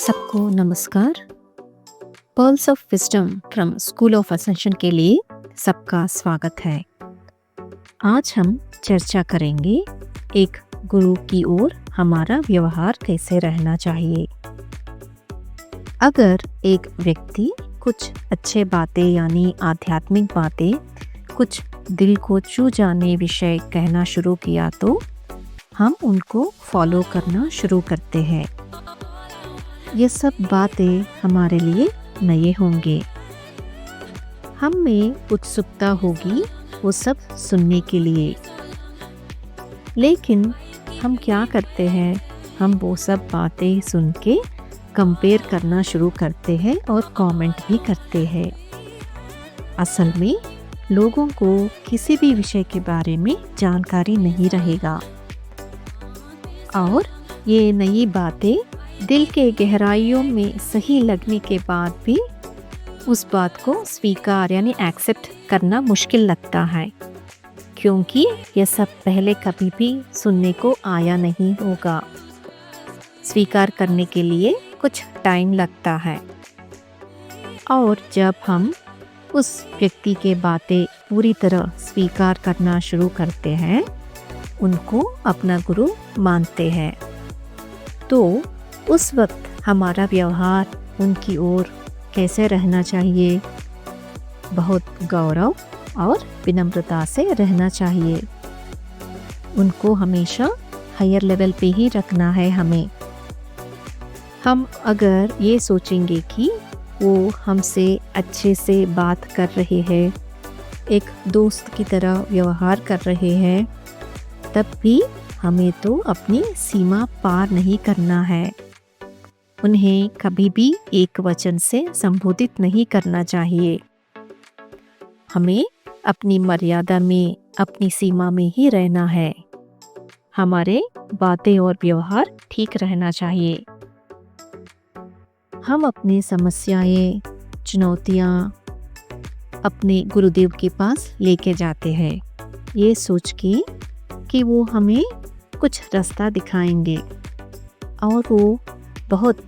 सबको नमस्कार। Pearls of wisdom from school of ascension के लिए सबका स्वागत है। आज हम चर्चा करेंगे एक गुरु की ओर हमारा व्यवहार कैसे रहना चाहिए। अगर एक व्यक्ति कुछ अच्छे बातें यानी आध्यात्मिक बातें, कुछ दिल को छू जाने विषय कहना शुरू किया तो हम उनको फॉलो करना शुरू करते हैं। ये सब बातें हमारे लिए नए होंगे, हम में उत्सुकता होगी वो सब सुनने के लिए। लेकिन हम क्या करते हैं, हम वो सब बातें सुन के कंपेयर करना शुरू करते हैं और कमेंट भी करते हैं। असल में लोगों को किसी भी विषय के बारे में जानकारी नहीं रहेगा और ये नई बातें दिल के गहराइयों में सही लगने के बाद भी उस बात को स्वीकार यानी एक्सेप्ट करना मुश्किल लगता है, क्योंकि यह सब पहले कभी भी सुनने को आया नहीं होगा। स्वीकार करने के लिए कुछ टाइम लगता है और जब हम उस व्यक्ति के बातें पूरी तरह स्वीकार करना शुरू करते हैं, उनको अपना गुरु मानते हैं, तो उस वक्त हमारा व्यवहार उनकी ओर कैसे रहना चाहिए। बहुत गौरव और विनम्रता से रहना चाहिए। उनको हमेशा हायर लेवल पे ही रखना है हमें। हम अगर ये सोचेंगे कि वो हमसे अच्छे से बात कर रहे हैं, एक दोस्त की तरह व्यवहार कर रहे हैं, तब भी हमें तो अपनी सीमा पार नहीं करना है। उन्हें कभी भी एक वचन से संबोधित नहीं करना चाहिए। हमें अपनी मर्यादा में, अपनी सीमा में ही रहना है। हमारे बातें और व्यवहार ठीक रहना चाहिए। हम अपनी समस्याएं, चुनौतियां अपने गुरुदेव के पास लेके जाते हैं, ये सोच के कि वो हमें कुछ रास्ता दिखाएंगे और वो बहुत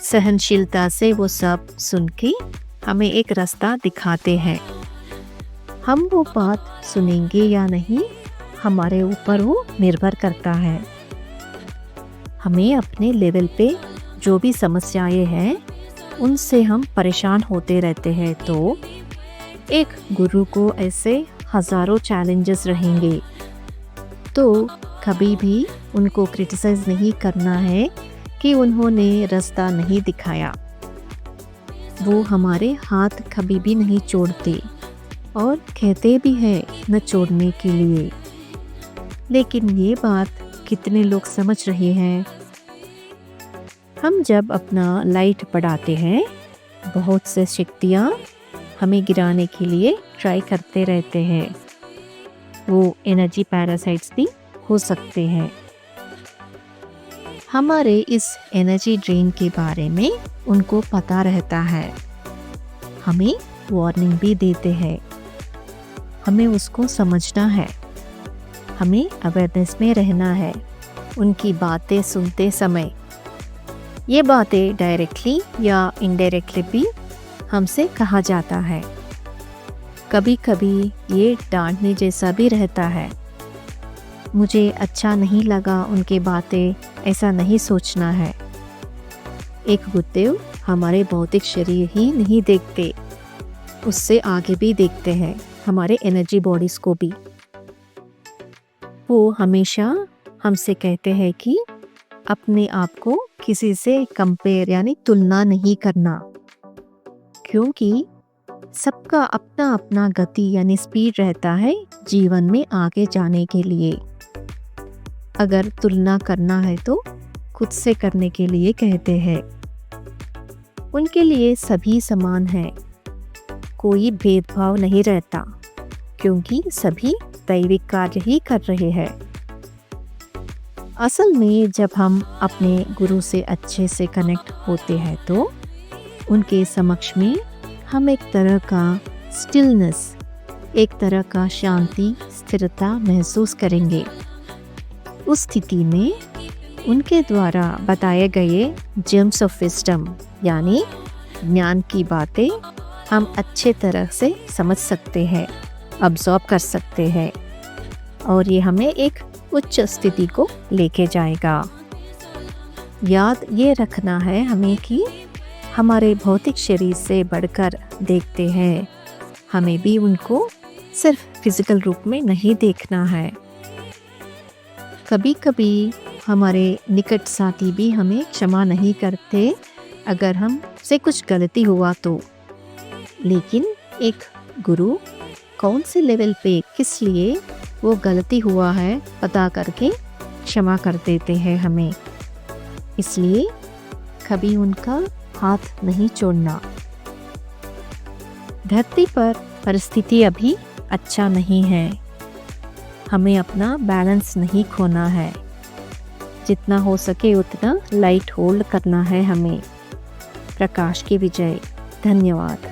सहनशीलता से वो सब सुन के हमें एक रास्ता दिखाते हैं। हम वो बात सुनेंगे या नहीं, हमारे ऊपर वो निर्भर करता है। हमें अपने लेवल पे जो भी समस्याएं हैं उनसे हम परेशान होते रहते हैं, तो एक गुरु को ऐसे हजारों चैलेंजेस रहेंगे, तो कभी भी उनको क्रिटिसाइज नहीं करना है कि उन्होंने रास्ता नहीं दिखाया। वो हमारे हाथ कभी भी नहीं छोड़ते और कहते भी हैं न छोड़ने के लिए। लेकिन ये बात कितने लोग समझ रहे हैं। हम जब अपना लाइट बढ़ाते हैं, बहुत से शक्तियाँ हमें गिराने के लिए ट्राई करते रहते हैं। वो एनर्जी पैरासाइट्स भी हो सकते हैं। हमारे इस एनर्जी ड्रेन के बारे में उनको पता रहता है, हमें वार्निंग भी देते हैं। हमें उसको समझना है, हमें अवेयरनेस में रहना है उनकी बातें सुनते समय। ये बातें डायरेक्टली या इनडायरेक्टली भी हमसे कहा जाता है। कभी कभी ये डांटने जैसा भी रहता है। मुझे अच्छा नहीं लगा उनके बातें, ऐसा नहीं सोचना है। एक गुरुदेव हमारे भौतिक शरीर ही नहीं देखते, उससे आगे भी देखते हैं, हमारे एनर्जी बॉडीज को भी। वो हमेशा हमसे कहते हैं कि अपने आप को किसी से कंपेयर यानी तुलना नहीं करना, क्योंकि सबका अपना अपना गति यानी स्पीड रहता है जीवन में आगे जाने के लिए। अगर तुलना करना है तो खुद से करने के लिए कहते हैं। उनके लिए सभी समान हैं, कोई भेदभाव नहीं रहता, क्योंकि सभी दैविक कार्य ही कर रहे हैं। असल में जब हम अपने गुरु से अच्छे से कनेक्ट होते हैं तो उनके समक्ष में हम एक तरह का स्टिलनेस, एक तरह का शांति, स्थिरता महसूस करेंगे। उस स्थिति में उनके द्वारा बताए गए जेम्स ऑफ विजडम यानी ज्ञान की बातें हम अच्छे तरह से समझ सकते हैं, अब्सॉर्ब कर सकते हैं और ये हमें एक उच्च स्थिति को लेके जाएगा। याद ये रखना है हमें कि हमारे भौतिक शरीर से बढ़कर देखते हैं, हमें भी उनको सिर्फ फिजिकल रूप में नहीं देखना है। कभी कभी हमारे निकट साथी भी हमें क्षमा नहीं करते अगर हमसे कुछ गलती हुआ तो, लेकिन एक गुरु कौन से लेवल पे किस लिए वो गलती हुआ है पता करके क्षमा कर देते हैं हमें। इसलिए कभी उनका हाथ नहीं छोड़ना। धरती पर परिस्थिति अभी अच्छा नहीं है, हमें अपना बैलेंस नहीं खोना है, जितना हो सके उतना लाइट होल्ड करना है हमें। प्रकाश की विजय। धन्यवाद।